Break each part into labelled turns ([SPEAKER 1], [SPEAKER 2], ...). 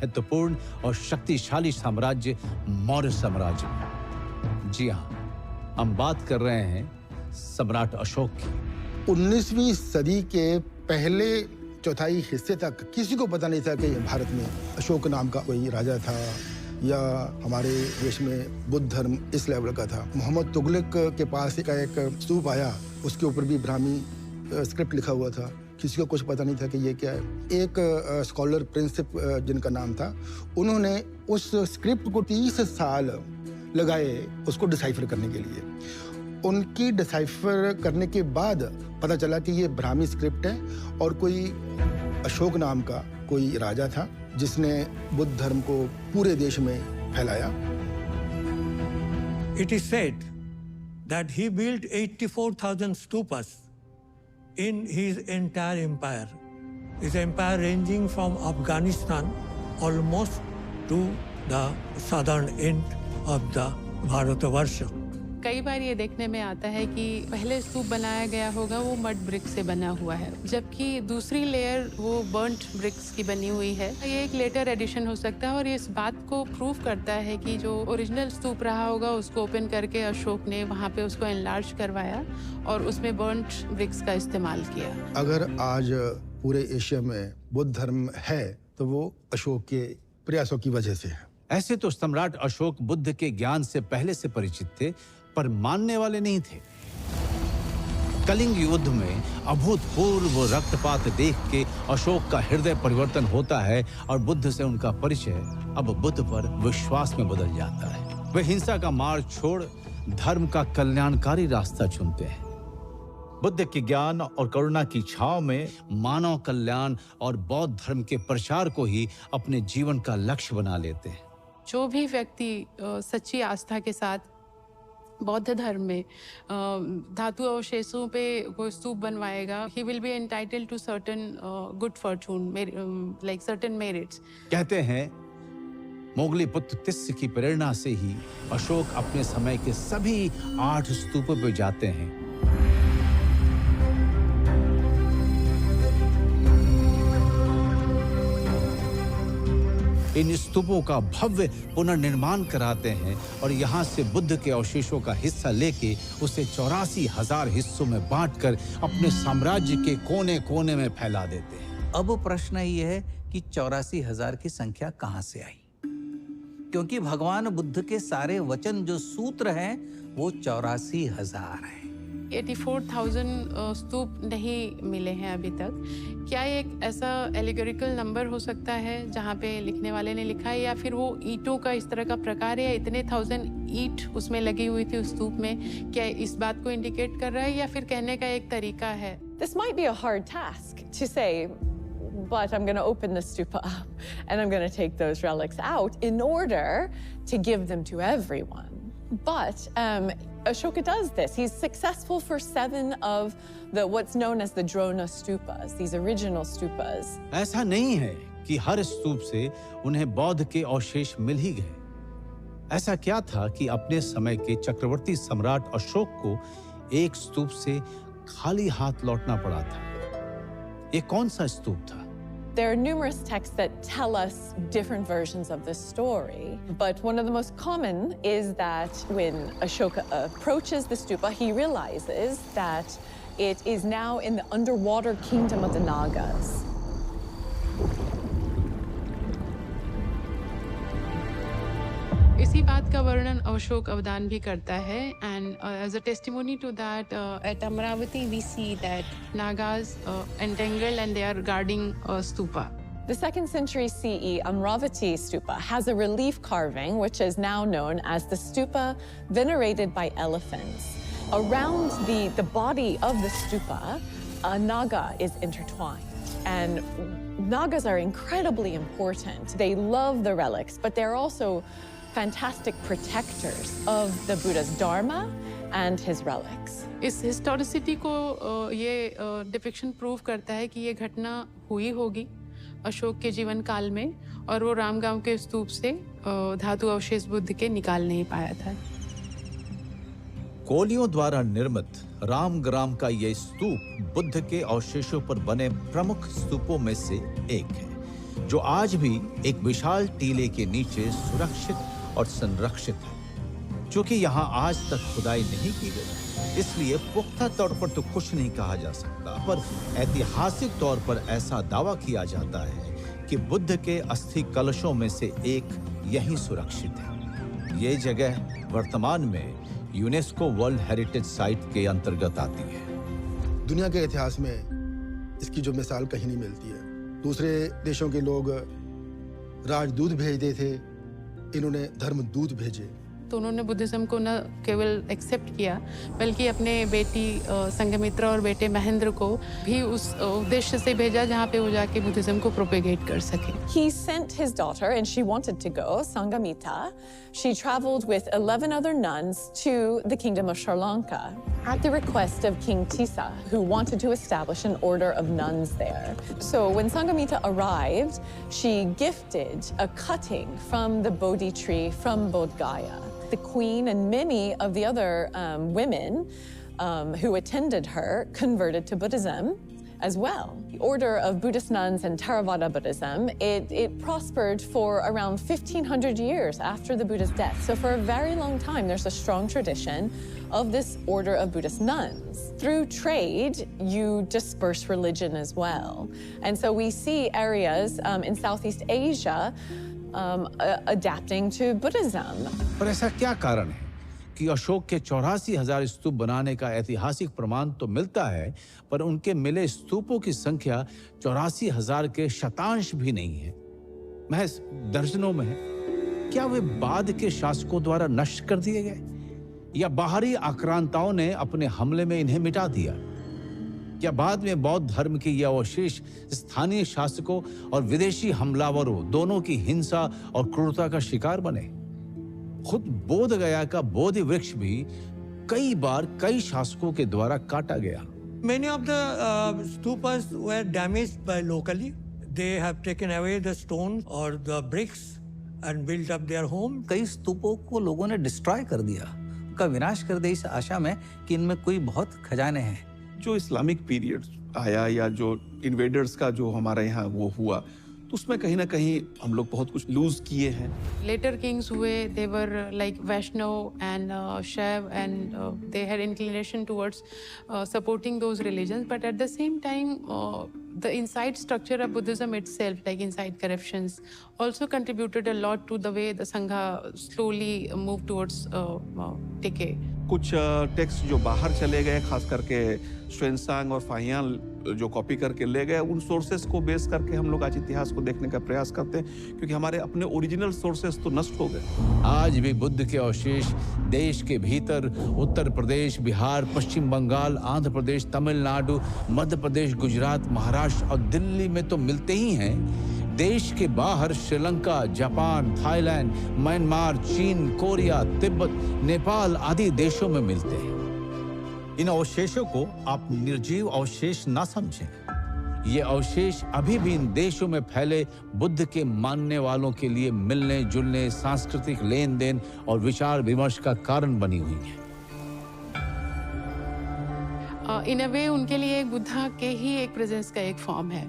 [SPEAKER 1] महत्वपूर्ण और शक्तिशाली साम्राज्य मौर्य साम्राज्य में। जी हाँ, हम बात कर रहे हैं सम्राट अशोक की।
[SPEAKER 2] 19वीं सदी के पहले चौथाई हिस्से तक किसी को पता नहीं था कि भारत में अशोक नाम का कोई राजा था या हमारे देश में बुद्ध धर्म इस लेवल का था। मोहम्मद तुगलक के पास एक स्तूप आया, उसके ऊपर भी ब्राह्मी स्क्रिप्ट लिखा हुआ था। किसी को कुछ पता नहीं था कि ये क्या है। एक स्कॉलर प्रिंसिप जिनका नाम था, उन्होंने उस स्क्रिप्ट को 30 साल लगाए उसको डिसाइफर करने के लिए। उनकी डिसाइफर करने के बाद पता चला कि ये ब्राह्मी स्क्रिप्ट है और कोई अशोक नाम का कोई राजा था जिसने बुद्ध धर्म को पूरे देश में फैलाया।
[SPEAKER 3] It is said that he built 84,000 stupas in his entire empire. His empire ranging from Afghanistan almost to the southern end of the Bharatavarsha.
[SPEAKER 4] कई बार ये देखने में आता है कि पहले स्तूप बनाया गया होगा वो मड ब्रिक से बना हुआ है, जबकि दूसरी लेयर वो बर्न्ट ब्रिक्स की बनी हुई है। ये एक लेटर एडिशन हो सकता है और ये इस बात को प्रूव करता है कि जो ओरिजिनल स्तूप रहा होगा उसको ओपन करके अशोक ने वहाँ पे उसको एनलार्ज करवाया और उसमें बर्न्ट ब्रिक्स का इस्तेमाल किया।
[SPEAKER 2] अगर आज पूरे एशिया में बुद्ध धर्म है तो वो अशोक के प्रयासों की वजह से है।
[SPEAKER 1] ऐसे तो सम्राट अशोक बुद्ध के ज्ञान से पहले से परिचित थे, पर मानने वाले नहीं थे। कलिंग युद्ध में अभूतपूर्व रक्तपात देख के अशोक का हृदय परिवर्तन होता है और बुद्ध से उनका परिचय अब बुद्ध पर विश्वास में बदल जाता है। वे हिंसा का मार्ग छोड़ धर्म का कल्याणकारी रास्ता चुनते हैं। बुद्ध के ज्ञान और करुणा की छांव में मानव कल्याण और बौद्ध धर्म के प्रचार को ही अपने जीवन का लक्ष्य बना लेते हैं।
[SPEAKER 4] जो भी व्यक्ति सच्ची आस्था के साथ बौद्ध धर्म में धातु अवशेषों पे वो स्तूप बनवाएगा, he will be entitled to certain good fortune, like certain merits.
[SPEAKER 1] कहते हैं मोगली पुत्र तिस्य की प्रेरणा से ही अशोक अपने समय के सभी 8 स्तूपों पर जाते हैं। इन स्तूपों का भव्य पुनर्निर्माण कराते हैं और यहाँ से बुद्ध के अवशेषों का हिस्सा लेके उसे 84,000 हिस्सों में बांटकर अपने साम्राज्य के कोने कोने में फैला देते हैं।
[SPEAKER 5] अब प्रश्न ये है कि 84,000 की संख्या कहाँ से आई? क्योंकि भगवान बुद्ध के सारे वचन जो सूत्र हैं वो 84,000 हैं।
[SPEAKER 4] 84,000 स्तूप नहीं मिले हैं अभी तक। क्या एक ऐसा एलिगोरिकल नंबर हो सकता है जहाँ पे लिखने वाले ने लिखा है, या फिर वो ईंटों का इस तरह का प्रकार है, इतने 1000 ईंट उसमें लगी हुई थी उस स्तूप में? क्या इस बात को इंडिकेट कर रहा है या फिर कहने का एक तरीका है?
[SPEAKER 6] This might be a hard task to say, but I'm going to open the stupa up and I'm going to take those relics out in order to give them to everyone. But Ashoka does this. He's successful for 7 of the what's known as the Drona stupas, these original stupas.
[SPEAKER 1] ऐसा नहीं है कि हर स्तूप से उन्हें बौद्ध के अवशेष मिल ही गए। ऐसा क्या था कि अपने समय के चक्रवर्ती सम्राट अशोक को एक स्तूप से खाली हाथ लौटना पड़ा था? ये कौन सा स्तूप था?
[SPEAKER 6] There are numerous texts that tell us different versions of this story, but one of the most common is that when Ashoka approaches the stupa, he realizes that it is now in the underwater kingdom of the Nagas.
[SPEAKER 4] इसी बात का वर्णन अशोक अवदान भी करता है, and as a testimony to that, at Amravati we see that Nagas entangled and they are guarding a stupa.
[SPEAKER 6] The 2nd century CE Amravati stupa has a relief carving which is now known as the stupa venerated by elephants. Around the body of the stupa, a Naga is intertwined, and Nagas are incredibly important. They love the relics, but they're also fantastic protectors of the Buddha's Dharma and his relics.
[SPEAKER 4] इस historicity को ये depiction prove करता है कि ये घटना हुई होगी अशोक के जीवन काल में, और वो रामगांव के स्तूप से धातु अवशेष बुद्ध के निकाल नहीं पाया था।
[SPEAKER 1] कोलियों द्वारा निर्मित रामग्राम का यह स्तूप बुद्ध के अवशेषों पर बने प्रमुख स्तूपों में से एक है। जो आज भी एक विशाल टीले के नीचे सुरक्षित और संरक्षित है। क्योंकि यहाँ आज तक खुदाई नहीं की गई, इसलिए पुख्ता तौर पर तो कुछ नहीं कहा जा सकता, पर ऐतिहासिक तौर पर ऐसा दावा किया जाता है कि बुद्ध के अस्थि कलशों में से एक यहीं सुरक्षित है। ये जगह वर्तमान में यूनेस्को वर्ल्ड हेरिटेज साइट के अंतर्गत आती है।
[SPEAKER 2] दुनिया के इतिहास में इसकी जो मिसाल कहीं नहीं मिलती है। दूसरे देशों के लोग राजदूत भेजते थे, इन्होंने धर्मदूत भेजे।
[SPEAKER 4] तो उन्होंने बुद्धिज्म को न केवल एक्सेप्ट किया, बल्कि अपने बेटी संघमित्रा और बेटे महेंद्र को भी उस उद्देश्य से भेजा जहाँ पे वो जाके बुद्धिज्म को प्रोपेगेट कर सके।
[SPEAKER 6] He sent his daughter, and she wanted to go, Sangamita. She traveled with 11 other nuns to the kingdom of Sri Lanka at the request of King Tissa, who wanted to establish an order of nuns there. So when Sangamita arrived, she gifted a cutting from the Bodhi tree from Bodh Gaya. The queen and many of the other women who attended her converted to Buddhism as well. The order of Buddhist nuns and Theravada Buddhism, it prospered for around 1500 years after the Buddha's death. So for a very long time, there's a strong tradition of this order of Buddhist nuns. Through trade, you disperse religion as well. And so we see areas in Southeast Asia adapting to Buddhism.
[SPEAKER 1] पर ऐसा क्या कारण है कि अशोक के 84,000 स्तूप बनाने का ऐतिहासिक प्रमाण तो मिलता है, पर उनके मिले स्तूपों की संख्या 84,000 के शतांश भी नहीं है, महज दर्जनों में है। क्या वे बाद के शासकों द्वारा नष्ट कर दिए गए, या बाहरी आक्रांताओं ने अपने हमले में इन्हें मिटा दिया? क्या बाद में बौद्ध धर्म के ये अवशेष स्थानीय शासकों और विदेशी हमलावरों दोनों की हिंसा और क्रूरता का शिकार बने? खुद बोध गया का बोधि वृक्ष भी कई बार कई शासकों के द्वारा काटा गया।
[SPEAKER 3] Many of the stupas were damaged by locally. They have taken away the stones or the bricks and built up their home.
[SPEAKER 5] कई स्तूपों को लोगों ने डिस्ट्रॉय कर दिया, उनका विनाश कर दिया, इस आशा में कि इनमें कोई बहुत खजाने हैं।
[SPEAKER 7] जो इस्लामिक पीरियड आया या जो इन्वेडर्स का जो हमारे यहाँ वो हुआ, तो उसमें कहीं ना कहीं हम लोग बहुत कुछ लूज किए हैं।
[SPEAKER 4] Later kings हुए, they were like Vaishnav and Shaiv, and they had inclination towards supporting those religions, but at the same time the inside structure of Buddhism itself, like inside corruptions, also contributed a lot to the way the Sangha slowly moved towards decay.
[SPEAKER 7] कुछ text जो बाहर चले गए, खास करके श्वेनसांग और फाहियान जो copy करके ले गए, उन सोर्सेस को बेस करके हम लोग आज इतिहास को देखने का प्रयास करते हैं, क्योंकि हमारे अपने ओरिजिनल सोर्सेस तो नष्ट हो गए।
[SPEAKER 1] आज भी बुद्ध के अवशेष देश के भीतर उत्तर प्रदेश, बिहार, पश्चिम बंगाल, आंध्र प्रदेश, तमिलनाडु, मध्य प्रदेश, गुजरात, महाराष्ट्र और दिल्ली में तो मिलते ही हैं। देश के बाहर श्रीलंका, जापान, थाईलैंड, म्यांमार, चीन, कोरिया, तिब्बत, नेपाल आदि देशों में मिलते हैं। इन अवशेषों को आप निर्जीव अवशेष ना समझें। ये अवशेष अभी भी इन देशों में फैले बुद्ध के मानने वालों के लिए मिलने जुलने, सांस्कृतिक लेन देन और विचार विमर्श का कारण बनी हुई है।
[SPEAKER 4] इन अ वे उनके लिए एक बुद्धा के ही एक प्रेजेंस का एक फॉर्म है।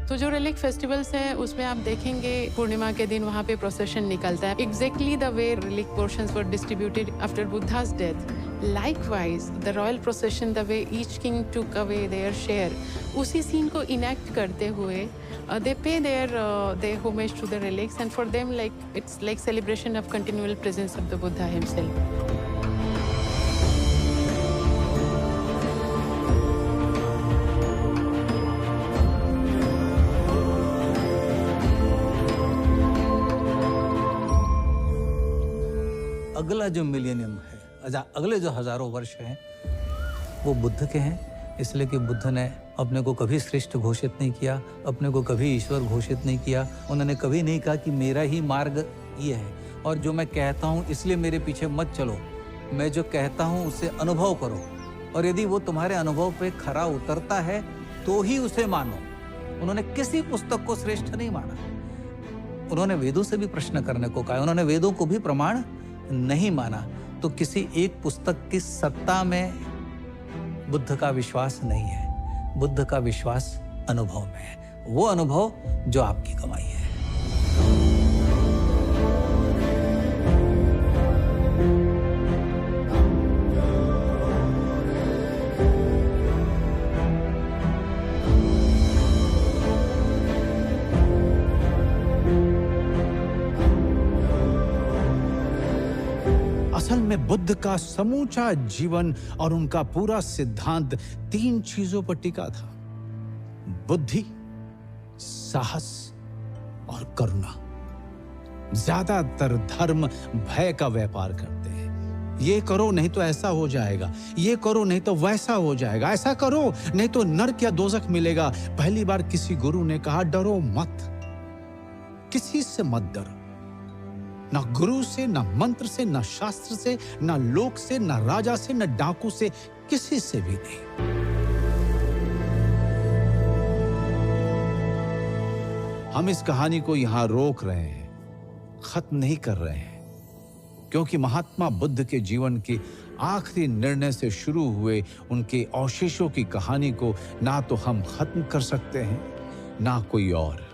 [SPEAKER 4] तो जो रिलिक फेस्टिवल्स हैं उसमें आप देखेंगे पूर्णिमा के दिन वहाँ पे प्रोसेशन निकलता है। Exactly the way relic portions were distributed after Buddha's डेथ, likewise the royal procession, the way each king took away their share, उसी सीन को इनेक्ट करते हुए they pay their homage to the relics, and for them like it's like celebration of continual presence of the Buddha himself.
[SPEAKER 5] अगला जो millennium है, अगले जो हजारों वर्ष हैं, वो बुद्ध के हैं, इसलिए कि बुद्ध ने अपने को कभी श्रेष्ठ घोषित नहीं किया, अपने को कभी ईश्वर घोषित नहीं किया। उन्होंने कभी नहीं कहा कि मेरा ही मार्ग ये है और जो मैं कहता हूँ इसलिए मेरे पीछे मत चलो, मैं जो कहता हूँ उसे अनुभव करो, और यदि वो तुम्हारे अनुभव पे खरा उतरता है तो ही उसे मानो। उन्होंने किसी पुस्तक को श्रेष्ठ नहीं माना। उन्होंने वेदों से भी प्रश्न करने को कहा, उन्होंने वेदों को भी प्रमाण नहीं माना। तो किसी एक पुस्तक की सत्ता में बुद्ध का विश्वास नहीं है, बुद्ध का विश्वास अनुभव में है। वो अनुभव जो आपकी कमाई है।
[SPEAKER 1] असल में बुद्ध का समूचा जीवन और उनका पूरा सिद्धांत 3 चीजों पर टिका था: बुद्धि, साहस और करुणा। ज्यादातर धर्म भय का व्यापार करते हैं। ये करो नहीं तो ऐसा हो जाएगा, ये करो नहीं तो वैसा हो जाएगा, ऐसा करो नहीं तो नरक या दोजख मिलेगा। पहली बार किसी गुरु ने कहा, डरो मत, किसी से मत डरो, ना गुरु से, ना मंत्र से, ना शास्त्र से, ना लोक से, ना राजा से, ना डाकू से, किसी से भी नहीं। हम इस कहानी को यहां रोक रहे हैं, खत्म नहीं कर रहे हैं, क्योंकि महात्मा बुद्ध के जीवन के आखिरी निर्णय से शुरू हुए उनके अवशेषों की कहानी को ना तो हम खत्म कर सकते हैं, ना कोई और।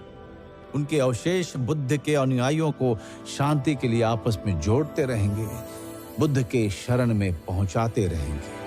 [SPEAKER 1] उनके अवशेष बुद्ध के अनुयायियों को शांति के लिए आपस में जोड़ते रहेंगे, बुद्ध के शरण में पहुंचाते रहेंगे।